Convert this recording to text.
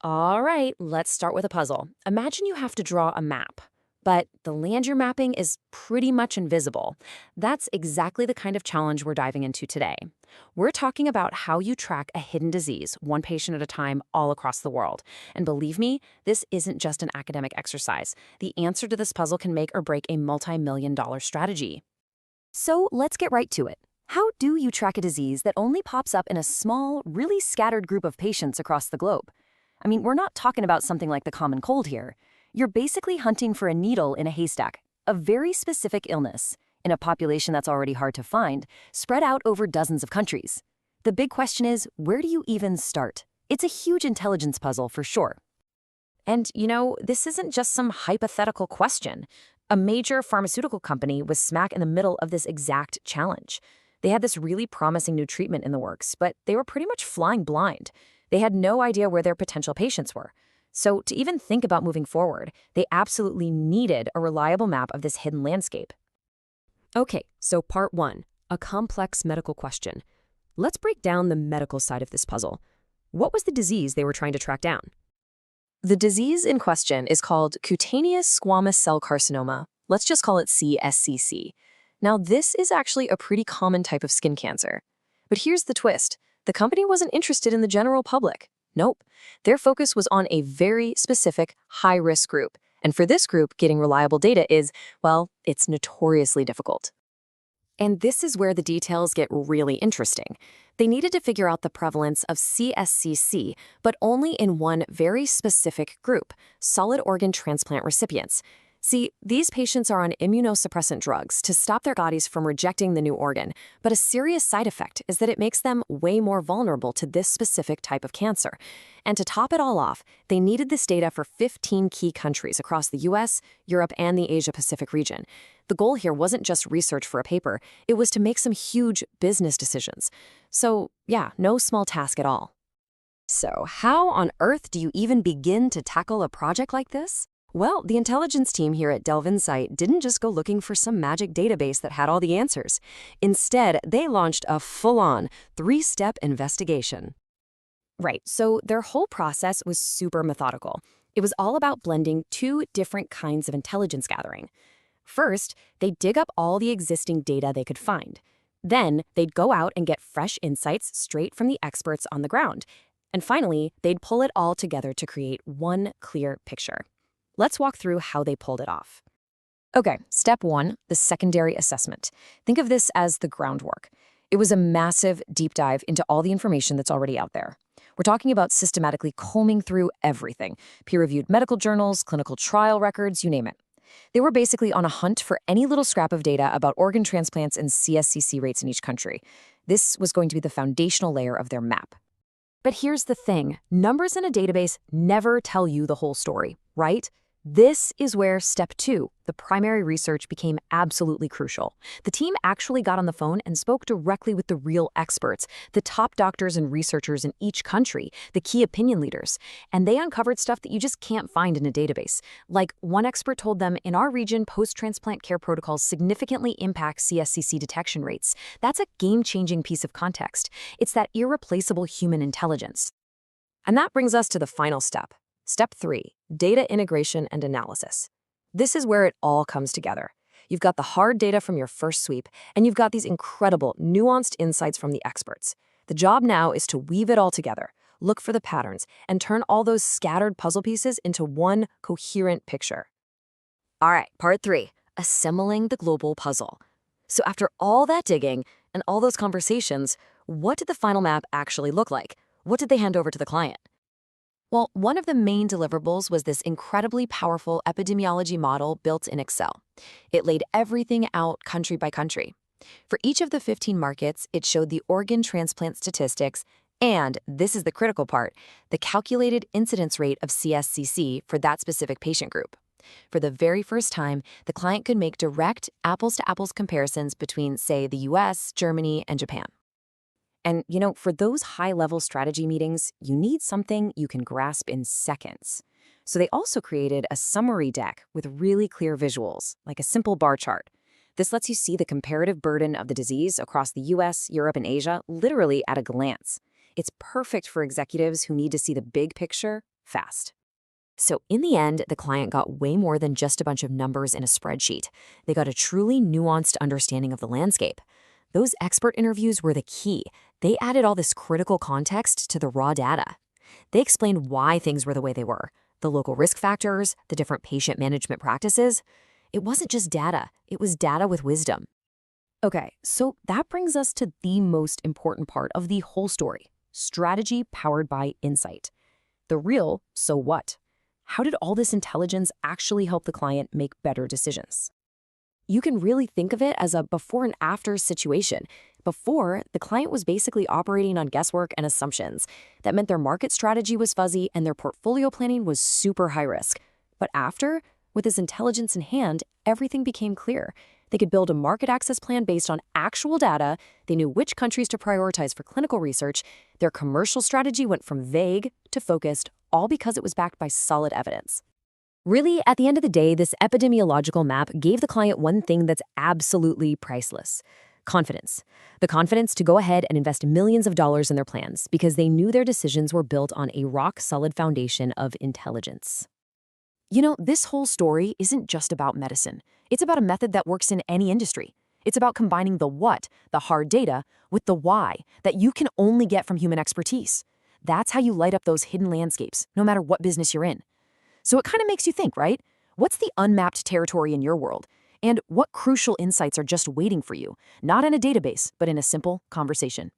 All right, let's start with a puzzle. Imagine you have to draw a map, but the land you're mapping is pretty much invisible. That's exactly the kind of challenge we're diving into today. We're talking about how you track a hidden disease, one patient at a time, all across the world. And believe me, this isn't just an academic exercise. The answer to this puzzle can make or break a multi-million-dollar strategy. So let's get right to it. How do you track a disease that only pops up in a small, really scattered group of patients across the globe? I mean, we're not talking about something like the common cold here. You're basically hunting for a needle in a haystack, a very specific illness, in a population that's already hard to find, spread out over dozens of countries. The big question is, where do you even start? It's a huge intelligence puzzle for sure. And, this isn't just some hypothetical question. A major pharmaceutical company was smack in the middle of this exact challenge. They had this really promising new treatment in the works, but they were pretty much flying blind. They had no idea where their potential patients were. So to even think about moving forward, they absolutely needed a reliable map of this hidden landscape. Okay, so part one, a complex medical question. Let's break down the medical side of this puzzle. What was the disease they were trying to track down? The disease in question is called Cutaneous Squamous Cell Carcinoma. Let's just call it cSCC. Now, this is actually a pretty common type of skin cancer. But here's the twist. The company wasn't interested in the general public. Nope. Their focus was on a very specific, high-risk group. And for this group, getting reliable data is, well, it's notoriously difficult. And this is where the details get really interesting. They needed to figure out the prevalence of cSCC, but only in one very specific group, solid organ transplant recipients. See, these patients are on immunosuppressant drugs to stop their bodies from rejecting the new organ, but a serious side effect is that it makes them way more vulnerable to this specific type of cancer. And to top it all off, they needed this data for 15 key countries across the US, Europe, and the Asia-Pacific region. The goal here wasn't just research for a paper, it was to make some huge business decisions. So, yeah, no small task at all. So, how on earth do you even begin to tackle a project like this? Well, the intelligence team here at DelveInsight didn't just go looking for some magic database that had all the answers. Instead, they launched a full-on, three-step investigation. Right, so their whole process was super methodical. It was all about blending two different kinds of intelligence gathering. First, they'd dig up all the existing data they could find. Then, they'd go out and get fresh insights straight from the experts on the ground. And finally, they'd pull it all together to create one clear picture. Let's walk through how they pulled it off. Okay, step one, the secondary assessment. Think of this as the groundwork. It was a massive deep dive into all the information that's already out there. We're talking about systematically combing through everything, peer-reviewed medical journals, clinical trial records, you name it. They were basically on a hunt for any little scrap of data about organ transplants and cSCC rates in each country. This was going to be the foundational layer of their map. But here's the thing, numbers in a database never tell you the whole story, right? This is where step two, the primary research, became absolutely crucial. The team actually got on the phone and spoke directly with the real experts, the top doctors and researchers in each country, the key opinion leaders. And they uncovered stuff that you just can't find in a database. Like, one expert told them, in our region, post-transplant care protocols significantly impact cSCC detection rates. That's a game-changing piece of context. It's that irreplaceable human intelligence. And that brings us to the final step. Step three, data integration and analysis. This is where it all comes together. You've got the hard data from your first sweep, and you've got these incredible, nuanced insights from the experts. The job now is to weave it all together, look for the patterns, and turn all those scattered puzzle pieces into one coherent picture. All right, part three, assembling the global puzzle. So after all that digging and all those conversations, what did the final map actually look like? What did they hand over to the client? Well, one of the main deliverables was this incredibly powerful epidemiology model built in Excel. It laid everything out country by country. For each of the 15 markets, it showed the organ transplant statistics and, this is the critical part, the calculated incidence rate of cSCC for that specific patient group. For the very first time, the client could make direct apples-to-apples comparisons between, say, the US, Germany, and Japan. And, for those high-level strategy meetings, you need something you can grasp in seconds. So they also created a summary deck with really clear visuals, like a simple bar chart. This lets you see the comparative burden of the disease across the US, Europe, and Asia literally at a glance. It's perfect for executives who need to see the big picture fast. So in the end, the client got way more than just a bunch of numbers in a spreadsheet. They got a truly nuanced understanding of the landscape. Those expert interviews were the key. They added all this critical context to the raw data. They explained why things were the way they were, the local risk factors, the different patient management practices. It wasn't just data, it was data with wisdom. Okay, so that brings us to the most important part of the whole story: strategy powered by insight. The real so what? How did all this intelligence actually help the client make better decisions? You can really think of it as a before and after situation. Before, the client was basically operating on guesswork and assumptions. That meant their market strategy was fuzzy and their portfolio planning was super high risk. But after, with this intelligence in hand, everything became clear. They could build a market access plan based on actual data. They knew which countries to prioritize for clinical research. Their commercial strategy went from vague to focused, all because it was backed by solid evidence. Really, at the end of the day, this epidemiological map gave the client one thing that's absolutely priceless: confidence. The confidence to go ahead and invest millions of dollars in their plans because they knew their decisions were built on a rock-solid foundation of intelligence. You know, this whole story isn't just about medicine. It's about a method that works in any industry. It's about combining the what, the hard data, with the why that you can only get from human expertise. That's how you light up those hidden landscapes, no matter what business you're in. So it kind of makes you think, right? What's the unmapped territory in your world? And what crucial insights are just waiting for you, not in a database, but in a simple conversation?